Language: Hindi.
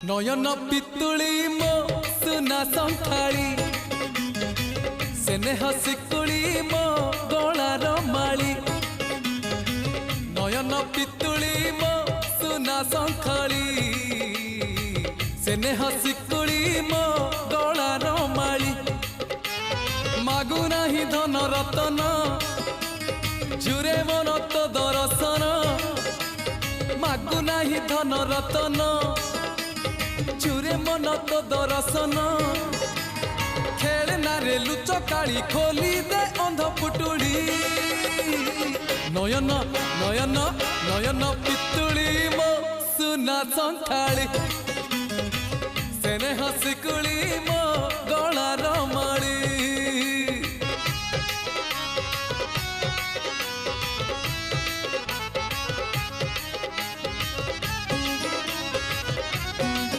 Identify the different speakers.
Speaker 1: नयन पितुली मो सुना संखाड़ी सेने हसिकुली मो गलार माली। नयन पितुली मो सुना संखाड़ी सेने हसिकुली मो गलार माली। मागु नाही धन रतन जुरे मन तो दर्शन। मागु नाही धन रतन चुरे मन तो दर्शन। खेलना रे लुच काली खोली दे अंध पुटुड़ी। नयन नयन नयन पितुली मो सुना संखाड़ी।